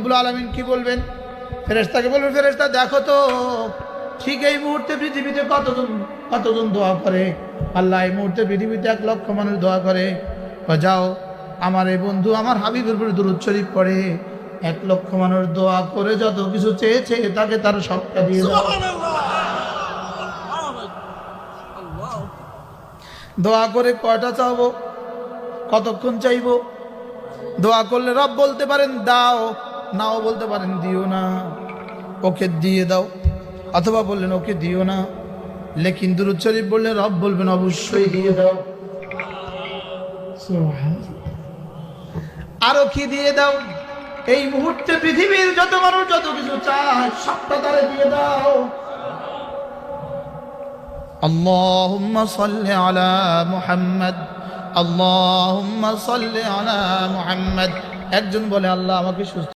রব্বুল আলামিন কি বলবেন? ফেরেশতাকে বলবেন, ফেরেশতা দেখো তো ঠিক এই মুহূর্তে পৃথিবীতে কতজন দোয়া করে। আল্লাহ এই মুহূর্তে পৃথিবীতে 1 লক্ষ মানুষ দোয়া করে। যাও আমার এই বন্ধু আমার হাবিবের উপরে দুরূদ শরীফ পড়ে 1 লক্ষ মানুষ দোয়া করে যত কিছু চেয়েছে তাকে তার সবটা দিয়ে দাও। দোয়া করে কয়টা চাইবো, কতক্ষণ চাইবো? দোয়া করলে রব বলতে পারেন দাও, নাও বলতে পারেন দিও না। ওকে দিয়ে দাও, অথবা বললেন ওকে দিও না। লেকিন দুরূদ শরীফ বললে রব বলবেন অবশ্যই দিয়ে দাও। আরো কি দিয়ে দাও? এই মুহূর্তে পৃথিবীর যত মানুষ যত কিছু চায় সবটা তারে দিয়ে দাও। আল্লাহুম্মা সাল্লি আলা মুহাম্মদ, আল্লাহুম্মা সাল্লি আলা মুহাম্মদ। একজন বলে আল্লাহ আমাকে সুস্থ